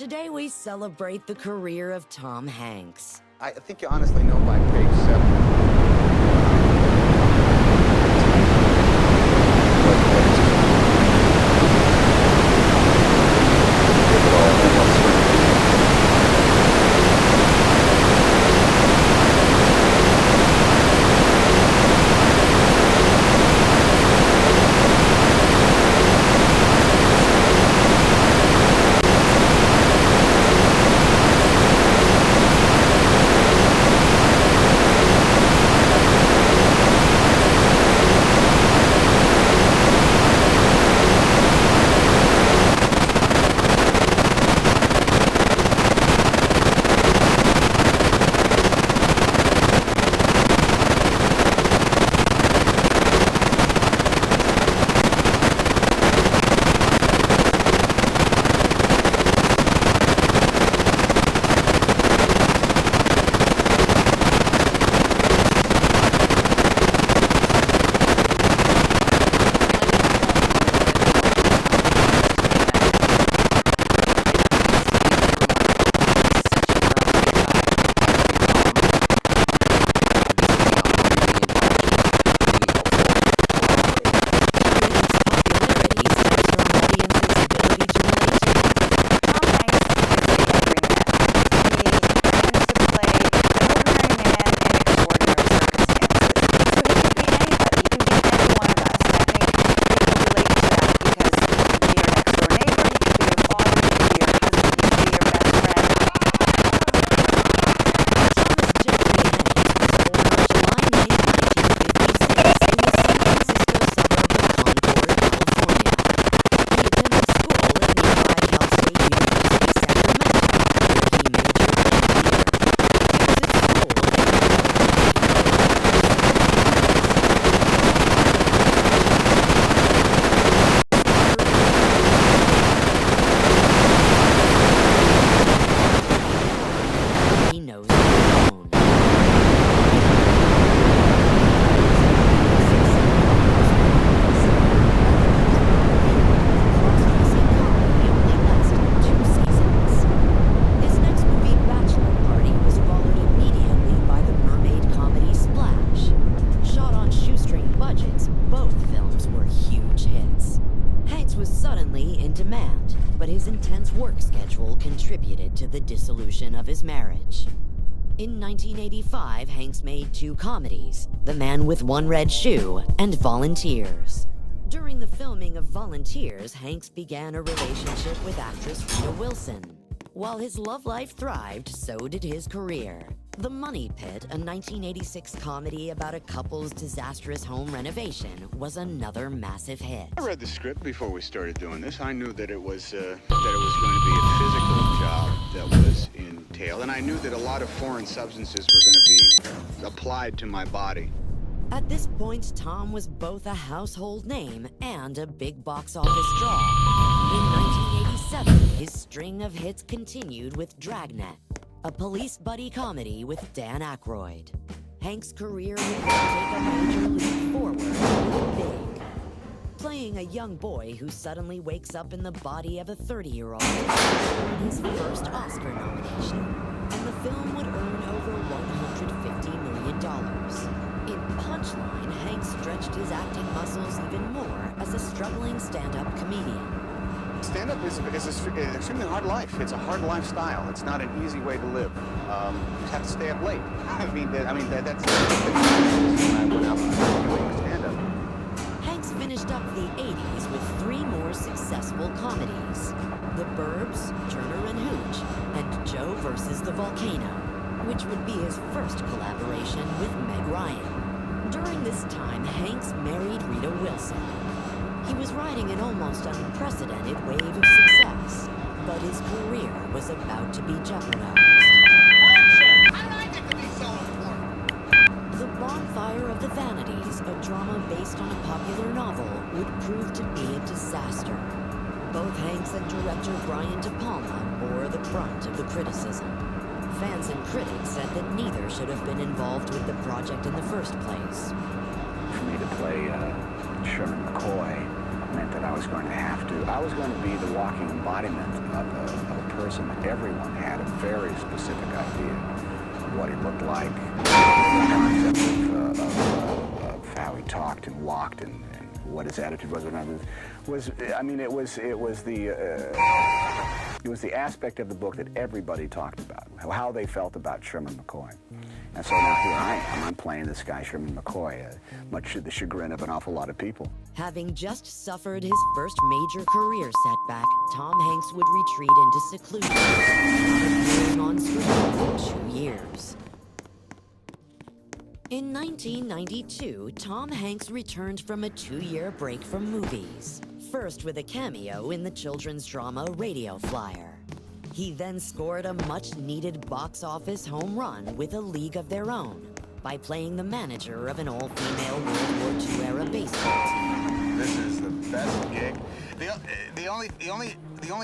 Today we celebrate the career of Tom Hanks. I think you honestly know by page 7. Contributed to the dissolution of his marriage. In 1985, Hanks made 2 comedies, The Man with One Red Shoe and Volunteers. During the filming of Volunteers, Hanks began a relationship with actress Rita Wilson. While his love life thrived, so did his career. The Money Pit, a 1986 comedy about a couple's disastrous home renovation, was another massive hit. I read the script before we started doing this. I knew that it was going to be a physical job that was entailed, and I knew that a lot of foreign substances were going to be applied to my body. At this point, Tom was both a household name and a big box office draw. In 1987, his string of hits continued with Dragnet, a police buddy comedy with Dan Aykroyd. Hanks' career would take a major leap forward with Big. Playing a young boy who suddenly wakes up in the body of a 30-year-old earned his first Oscar nomination, and the film would earn over $150 million. In Punchline, Hanks stretched his acting muscles even more as a struggling stand-up comedian. Stand-up is an extremely hard life. It's a hard lifestyle. It's not an easy way to live. You have to stay up late. That's when I went out doing stand-up. Hanks finished up the 80s with 3 more successful comedies: The Burbs, Turner and Hooch, and Joe versus the Volcano, which would be his first collaboration with Meg Ryan. During this time, Hanks married Rita Wilson. He was riding an almost unprecedented wave of success, but his career was about to be jeopardized. The Bonfire of the Vanities, a drama based on a popular novel, would prove to be a disaster. Both Hanks and director Brian De Palma bore the brunt of the criticism. Fans and critics said that neither should have been involved with the project in the first place. For me to play Sherman McCoy meant that I was going to be the walking embodiment of a person. Everyone had a very specific idea of what he looked like, the concept of how he talked and walked, and what his attitude was. It was the aspect of the book that everybody talked about, how they felt about Sherman McCoy. And so now here I am. I'm playing this guy, Sherman McCoy, much to the chagrin of an awful lot of people. Having just suffered his first major career setback, Tom Hanks would retreat into seclusion, not appearing on screen for 2 years. In 1992, Tom Hanks returned from a 2-year break from movies, first with a cameo in the children's drama Radio Flyer. He then scored a much-needed box office home run with A League of Their Own by playing the manager of an all-female World War II era baseball team. This is the best gig. The only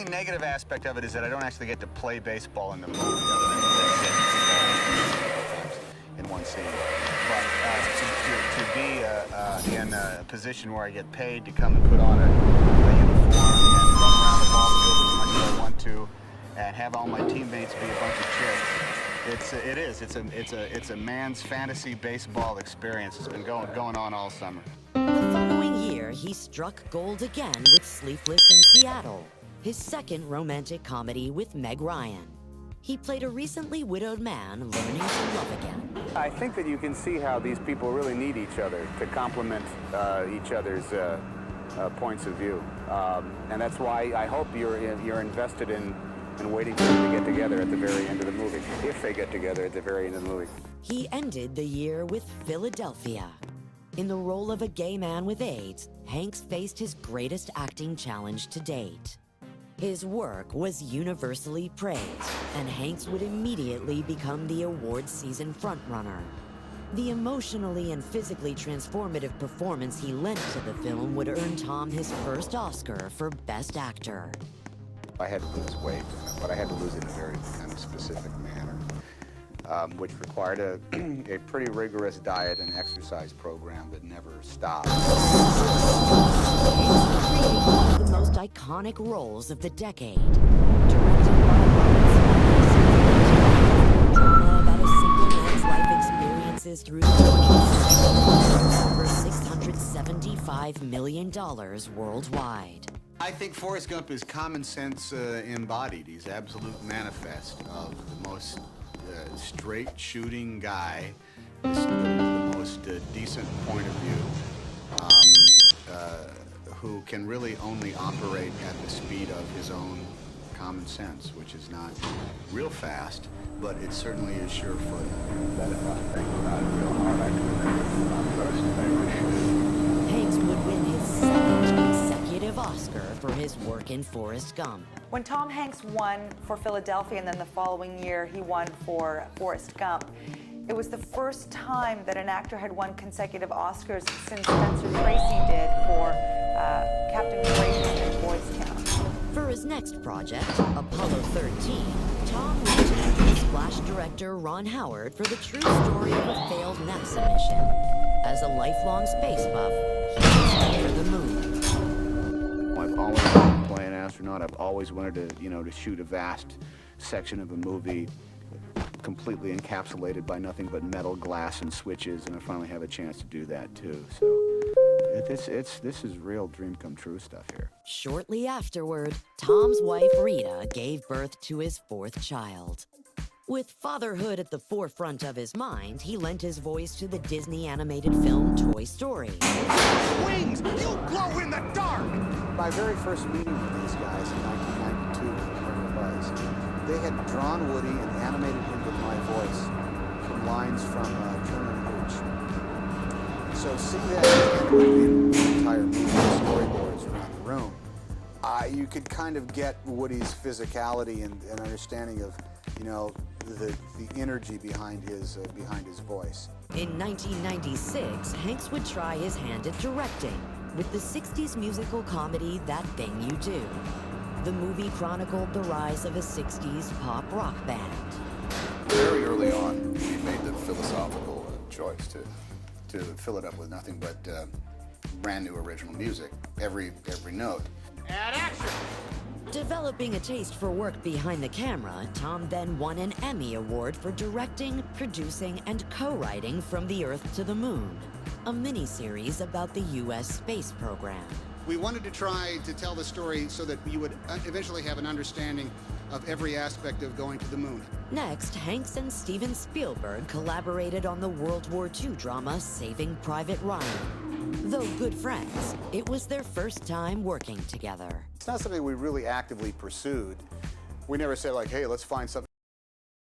negative aspect of it is that I don't actually get to play baseball in the movie, other than in one scene. But to be in a position where I get paid to come and put on a uniform and run around the ball field as much as I want to, and have all my teammates be a bunch of chicks, it's a man's fantasy baseball experience. It's been going on all summer. The following year, he struck gold again with Sleepless in Seattle, his second romantic comedy with Meg Ryan. He played a recently widowed man learning to love again. I think that you can see how these people really need each other to complement each other's points of view. And that's why I hope you're invested in waiting for them to get together at the very end of the movie, if they get together at the very end of the movie. He ended the year with Philadelphia. In the role of a gay man with AIDS, Hanks faced his greatest acting challenge to date. His work was universally praised, and Hanks would immediately become the awards season frontrunner. The emotionally and physically transformative performance he lent to the film would earn Tom his first Oscar for Best Actor. I had to lose weight, but I had to lose it in a very kind of specific manner, which required a pretty rigorous diet and exercise program that never stopped. Creating one of the most iconic roles of the decade. Directed by drama about a single man's life experiences through the 20th century, over $675 million worldwide. I think Forrest Gump is common sense embodied. He's absolute manifest of the most straight shooting guy, the most decent point of view, who can really only operate at the speed of his own common sense, which is not real fast, but it certainly is sure-footed. Hanks would win his second consecutive Oscar for his work in Forrest Gump. When Tom Hanks won for Philadelphia and then the following year he won for Forrest Gump, it was the first time that an actor had won consecutive Oscars since Spencer Tracy did for Captain Courageous and Boys Town. For his next project, Apollo 13, Tom would team with Splash director Ron Howard for the true story of a failed NASA mission. As a lifelong space buff, he was headed for the moon. I've always wanted to play an astronaut. I've always wanted to shoot a vast section of a movie completely encapsulated by nothing but metal, glass, and switches, and I finally have a chance to do that too. So this is real dream come true stuff here. Shortly afterward, Tom's wife Rita gave birth to his fourth child. With fatherhood at the forefront of his mind, he lent his voice to the Disney animated film Toy Story. Wings! You glow in the dark! My very first meeting with these guys in 1992, whatever it was, they had drawn Woody and animated him with my voice from lines from Turner and Hooch. So seeing that in the entire movie, storyboards around the room, you could kind of get Woody's physicality and understanding of, the energy behind his voice. In 1996, Hanks would try his hand at directing with the 60s musical comedy That Thing You Do. The movie chronicled the rise of a 60s pop rock band. Very early on, we made the philosophical choice to fill it up with nothing but brand new original music, every note. And action! Developing a taste for work behind the camera, Tom then won an Emmy Award for directing, producing, and co-writing From the Earth to the Moon, a miniseries about the U.S. space program. We wanted to try to tell the story so that you would eventually have an understanding of every aspect of going to the moon. Next, Hanks and Steven Spielberg collaborated on the World War II drama Saving Private Ryan. Though good friends, it was their first time working together. It's not something we really actively pursued. We never said like, hey, let's find something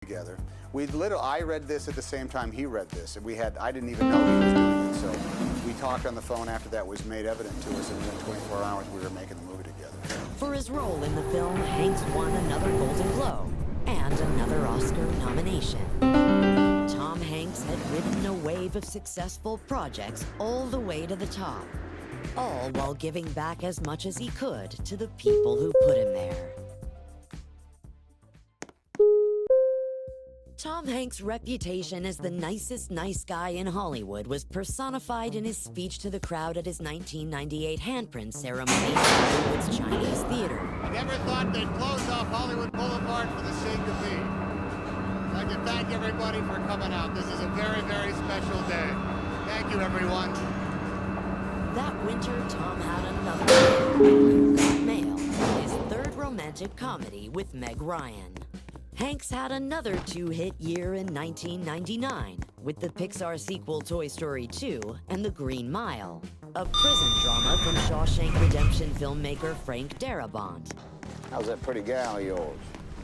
together. I read this at the same time he read this, and I didn't even know he was doing it, so we talked on the phone after that was made evident to us, and within 24 hours we were making the movie together. For his role in the film, Hanks won another Golden Globe and another Oscar nomination. Tom Hanks had ridden a wave of successful projects all the way to the top, all while giving back as much as he could to the people who put him there. Tom Hanks' reputation as the nicest nice guy in Hollywood was personified in his speech to the crowd at his 1998 handprint ceremony at Hollywood's Chinese Theater. I never thought they'd close off Hollywood Boulevard for the sake of me. I'd like to thank everybody for coming out. This is a very, very special day. Thank you, everyone. That winter, Tom had another You've Got Mail, his third romantic comedy with Meg Ryan. Hanks had another two-hit year in 1999 with the Pixar sequel Toy Story 2 and The Green Mile, a prison drama from Shawshank Redemption filmmaker Frank Darabont. How's that pretty gal of yours?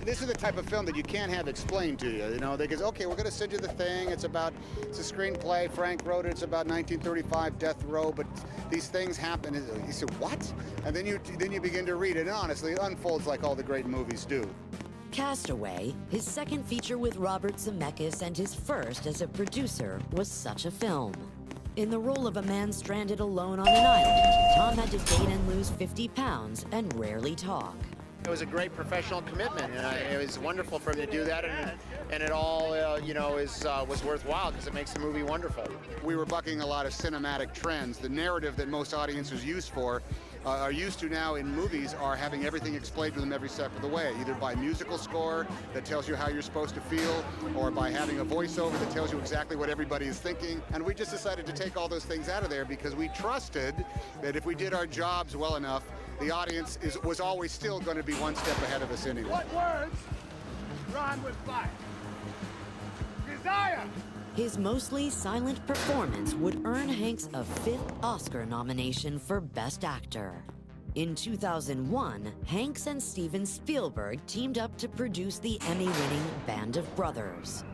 This is the type of film that you can't have explained to you. You know, they go, okay, we're going to send you the thing. It's a screenplay. Frank wrote it. It's about 1935 death row, but these things happen. You say, what? And then you begin to read it, and honestly, it unfolds like all the great movies do. Castaway, his second feature with Robert Zemeckis and his first as a producer, was such a film. In the role of a man stranded alone on an island, Tom had to gain and lose 50 pounds and rarely talk. It was a great professional commitment, and it was wonderful for him to do that, and it all, was worthwhile because it makes the movie wonderful. We were bucking a lot of cinematic trends. The narrative that most audiences are used to now in movies are having everything explained to them every step of the way, either by musical score that tells you how you're supposed to feel, or by having a voiceover that tells you exactly what everybody is thinking. And we just decided to take all those things out of there because we trusted that if we did our jobs well enough, the audience was always still going to be one step ahead of us anyway. What words rhyme with fire? Desire! His mostly silent performance would earn Hanks a 5th Oscar nomination for Best Actor. In 2001, Hanks and Steven Spielberg teamed up to produce the Emmy-winning Band of Brothers.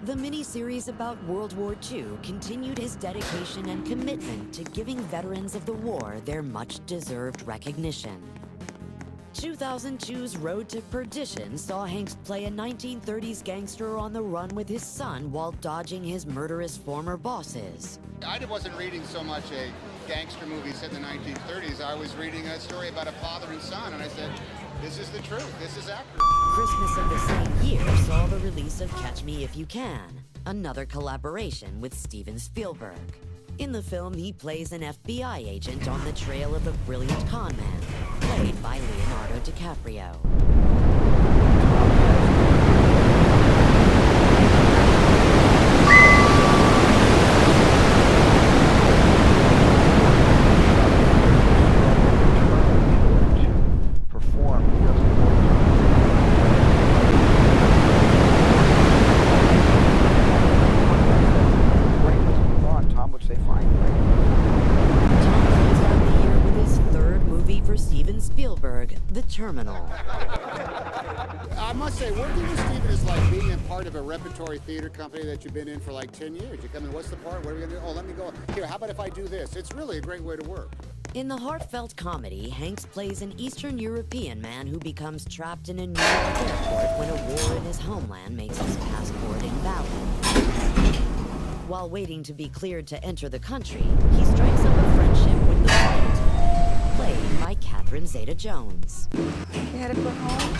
The miniseries about World War II continued his dedication and commitment to giving veterans of the war their much-deserved recognition. 2002's Road to Perdition saw Hanks play a 1930s gangster on the run with his son while dodging his murderous former bosses. I wasn't reading so much a gangster movie set in the 1930s. I was reading a story about a father and son, and I said, this is the truth. This is accurate. Christmas of the same year saw the release of Catch Me If You Can, another collaboration with Steven Spielberg. In the film, he plays an FBI agent on the trail of a brilliant con man, played by Leonardo DiCaprio. I must say, working with Steven is like being a part of a repertory theater company that you've been in for like 10 years. You come in, what's the part? What are we going to do? Oh, let me go. Here, how about if I do this? It's really a great way to work. In the heartfelt comedy, Hanks plays an Eastern European man who becomes trapped in a New York airport when a war in his homeland makes his passport invalid. While waiting to be cleared to enter the country, he strikes up a friendship with the flight, played by Catherine Zeta-Jones. You headed for home?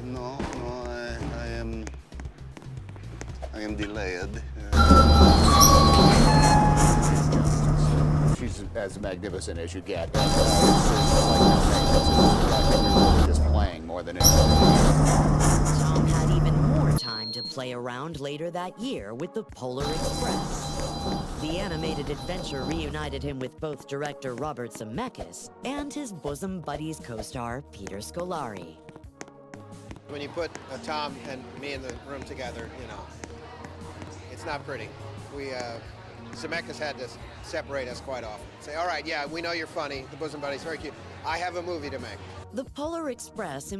No, I am delayed. She's as magnificent as you get. And, it's like we were just playing more than anything. Tom had even more time to play around later that year with the Polar Express. The animated adventure reunited him with both director Robert Zemeckis and his bosom buddies co-star Peter Scolari. When you put Tom and me in the room together, you know, it's not pretty. Zemeckis had to separate us quite often. Say, all right, yeah, we know you're funny, the bosom buddies, very cute. I have a movie to make. The Polar Express